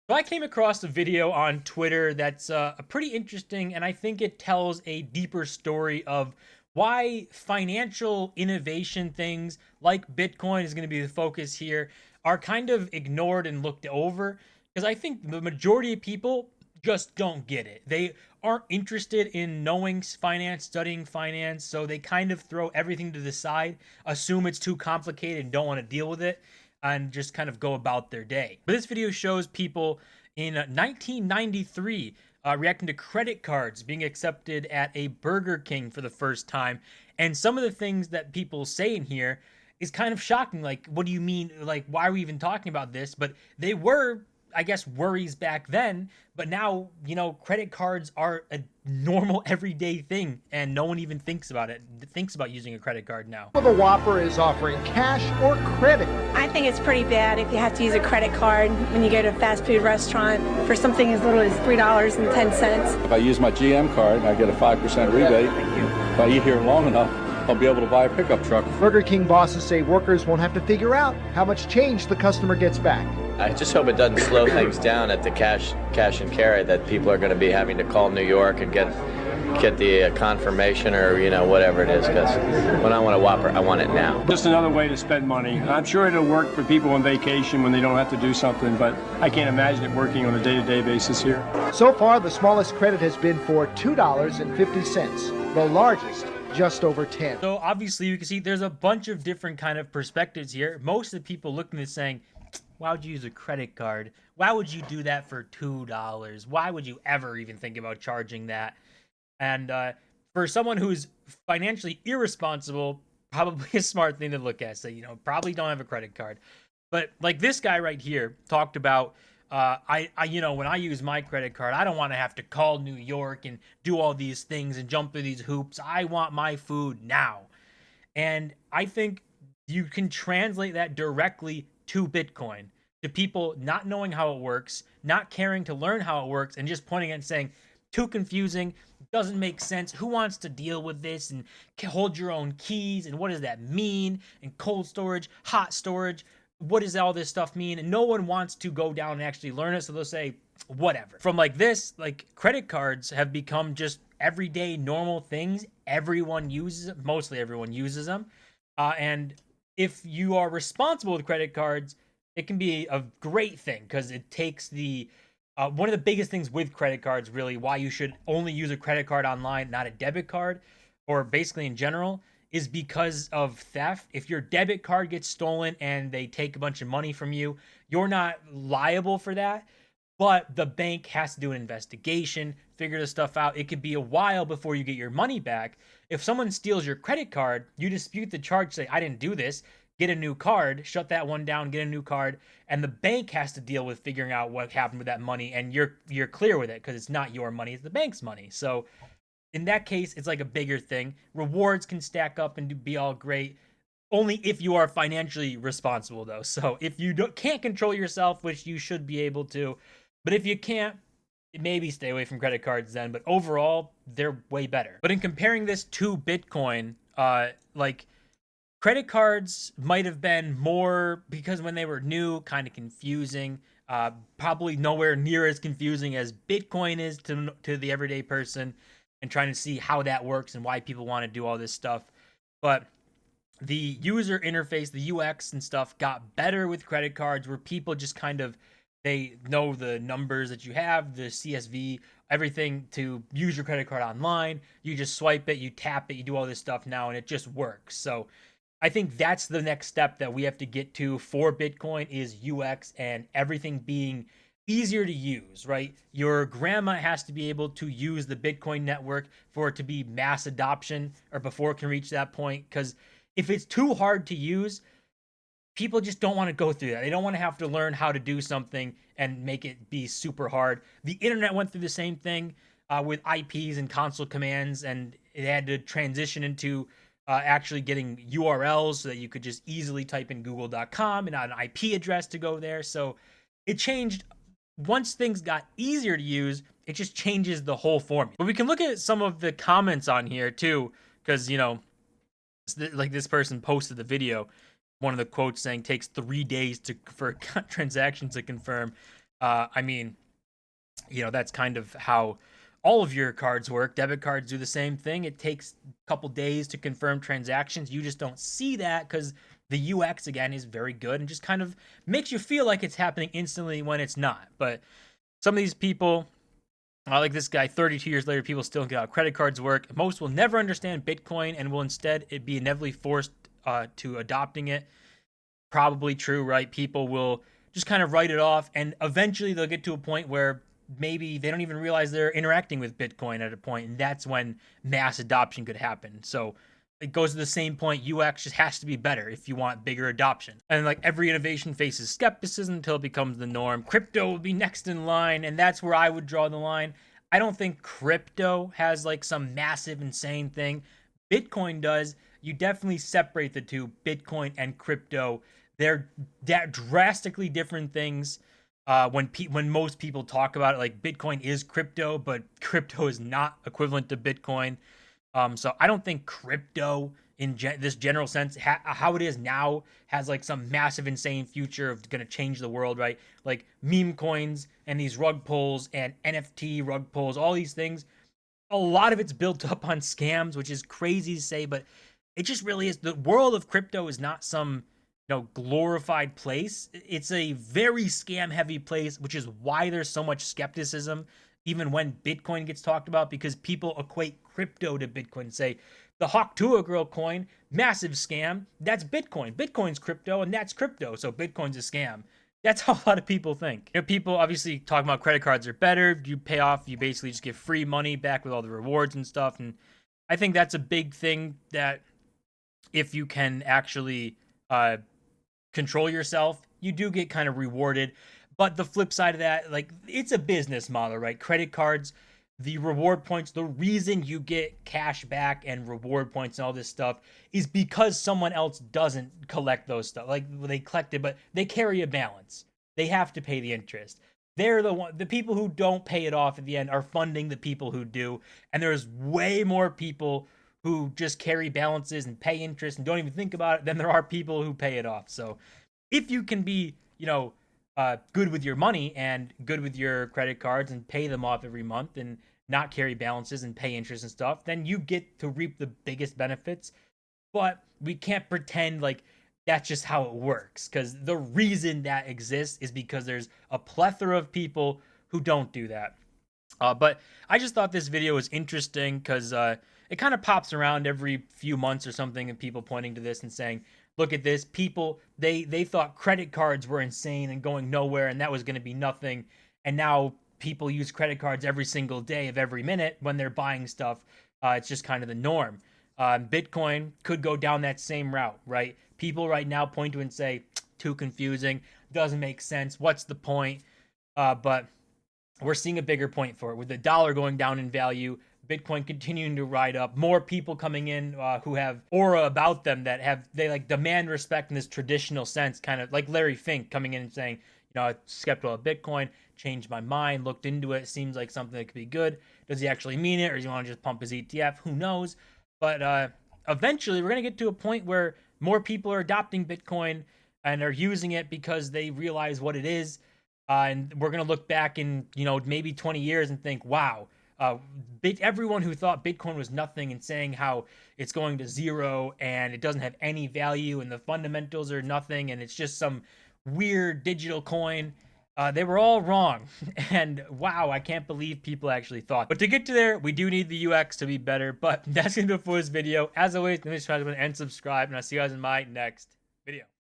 So I came across a video on Twitter that's pretty interesting, and I think it tells a deeper story of why financial innovation things like Bitcoin is going to be the focus here are kind of ignored and looked over. Because I think the majority of people just don't get it. They aren't interested in knowing finance, studying finance, so they kind of throw everything to the side, assume it's too complicated and don't want to deal with it, and just kind of go about their day. But this video shows people in 1993 reacting to credit cards being accepted at a Burger King for the first time. And some of the things that people say in here is kind of shocking. Like, what do you mean? Like, why are we even talking about this? But they were, I guess, worries back then. But now, credit cards are a normal everyday thing, and no one even thinks about it, thinks about using a credit card now. Well, the Whopper is offering cash or credit. I think it's pretty bad if you have to use a credit card when you go to a fast food restaurant for something as little as $3.10. If I use my GM card, I get a 5% rebate. If I eat here long enough, I'll be able to buy a pickup truck. Burger King bosses say workers won't have to figure out how much change the customer gets back. I just hope it doesn't slow things down at the cash and carry, that people are going to be having to call New York and get the confirmation or whatever it is, because when I want a Whopper, I want it now. Just another way to spend money. I'm sure it'll work for people on vacation when they don't have to do something, but I can't imagine it working on a day-to-day basis here. So far, the smallest credit has been for $2.50, the largest just over 10. So obviously you can see there's a bunch of different kind of perspectives here. Most of the people looking at this saying, why would you use a credit card? Why would you do that for $2? Why would you ever even think about charging that? And for someone who's financially irresponsible, probably a smart thing to look at. So, probably don't have a credit card. But like this guy right here talked about, I when I use my credit card, I don't want to have to call New York and do all these things and jump through these hoops. I want my food now. And I think you can translate that directly to Bitcoin, to people not knowing how it works, not caring to learn how it works, and just pointing at it and saying, too confusing, doesn't make sense, who wants to deal with this, and hold your own keys, and what does that mean, and cold storage, hot storage, what does all this stuff mean? And no one wants to go down and actually learn it, so they'll say, whatever. From like this, like credit cards have become just everyday normal things. Everyone uses it, mostly everyone uses them. And if you are responsible with credit cards, it can be a great thing because it takes the one of the biggest things with credit cards, really, why you should only use a credit card online, not a debit card, or basically in general, is because of theft. If your debit card gets stolen and they take a bunch of money from you, you're not liable for that. But the bank has to do an investigation, figure this stuff out. It could be a while before you get your money back. If someone steals your credit card, you dispute the charge, say, I didn't do this, get a new card, shut that one down, get a new card, and the bank has to deal with figuring out what happened with that money, and you're clear with it because it's not your money, it's the bank's money. So in that case, it's like a bigger thing. Rewards can stack up and be all great, only if you are financially responsible, though. So if you can't control yourself, which you should be able to, but if you can't, maybe stay away from credit cards then. But overall, they're way better. But in comparing this to Bitcoin, like credit cards might have been more, because when they were new, kind of confusing. Probably nowhere near as confusing as Bitcoin is to the everyday person, and trying to see how that works and why people want to do all this stuff. But the user interface, the UX and stuff got better with credit cards, where people just kind of, they know the numbers that you have, the CSV, everything to use your credit card online. You just swipe it, you tap it, you do all this stuff now, and it just works. So I think that's the next step that we have to get to for Bitcoin, is UX and everything being easier to use, right? Your grandma has to be able to use the Bitcoin network for it to be mass adoption, or before it can reach that point. Because if it's too hard to use, people just don't want to go through that. They don't want to have to learn how to do something and make it be super hard. The internet went through the same thing with IPs and console commands, and it had to transition into actually getting URLs so that you could just easily type in google.com and not an IP address to go there. So it changed. Once things got easier to use, it just changes the whole formula. But we can look at some of the comments on here too, because, like this person posted the video, one of the quotes saying takes 3 days for transactions to confirm. I mean, that's kind of how all of your cards work. Debit cards do the same thing. It takes a couple days to confirm transactions. You just don't see that because the UX, again, is very good and just kind of makes you feel like it's happening instantly when it's not. But some of these people, like this guy, 32 years later, people still don't get how credit cards work. Most will never understand Bitcoin and will instead be inevitably forced to adopting it. Probably true, right? People will just kind of write it off, and eventually they'll get to a point where maybe they don't even realize they're interacting with Bitcoin at a point, and that's when mass adoption could happen. So it goes to the same point. UX just has to be better if you want bigger adoption. And like every innovation faces skepticism until it becomes the norm. Crypto will be next in line, and that's where I would draw the line. I don't think crypto has like some massive, insane thing. Bitcoin does. You definitely separate the two, Bitcoin and crypto. They're drastically different things. When most people talk about it, like Bitcoin is crypto, but crypto is not equivalent to Bitcoin. So I don't think crypto in this general sense, how it is now, has like some massive, insane future of going to change the world, right? Like meme coins and these rug pulls and NFT rug pulls, all these things. A lot of it's built up on scams, which is crazy to say, but it just really is. The world of crypto is not some glorified place. It's a very scam heavy place, which is why there's so much skepticism even when Bitcoin gets talked about, because people equate crypto to Bitcoin. Say the Hawk Tuah Girl coin, massive scam. That's Bitcoin. Bitcoin's crypto, and that's crypto. So Bitcoin's a scam. That's how a lot of people think. People obviously talking about credit cards are better. You pay off, you basically just get free money back with all the rewards and stuff. And I think that's a big thing, that if you can actually control yourself, you do get kind of rewarded. But the flip side of that, like, it's a business model, right? Credit cards, the reward points, the reason you get cash back and reward points and all this stuff is because someone else doesn't collect those stuff. Like, they collect it, but they carry a balance. They have to pay the interest. They're the people who don't pay it off at the end are funding the people who do. And there's way more people who just carry balances and pay interest and don't even think about it than there are people who pay it off. So if you can be, good with your money and good with your credit cards and pay them off every month and not carry balances and pay interest and stuff, then you get to reap the biggest benefits. But we can't pretend like that's just how it works, because the reason that exists is because there's a plethora of people who don't do that. But I just thought this video was interesting because it kind of pops around every few months or something, and people pointing to this and saying, look at this. People, they thought credit cards were insane and going nowhere, and that was going to be nothing. And now people use credit cards every single day of every minute when they're buying stuff. It's just kind of the norm. Bitcoin could go down that same route, right? People right now point to it and say, too confusing, doesn't make sense, what's the point? But we're seeing a bigger point for it. With the dollar going down in value, Bitcoin continuing to ride up, more people coming in who have aura about them, that they like demand respect in this traditional sense, kind of like Larry Fink coming in and saying, skeptical of Bitcoin, changed my mind, looked into it, seems like something that could be good. Does he actually mean it, or does he want to just pump his ETF? Who knows? But eventually we're going to get to a point where more people are adopting Bitcoin and are using it because they realize what it is. And we're going to look back in, maybe 20 years and think, wow, everyone who thought Bitcoin was nothing and saying how it's going to zero and it doesn't have any value and the fundamentals are nothing and it's just some weird digital coin, they were all wrong. And wow, I can't believe people actually thought. But to get to there, we do need the UX to be better. But that's going to do it for this video. As always, make sure to subscribe, and I'll see you guys in my next video.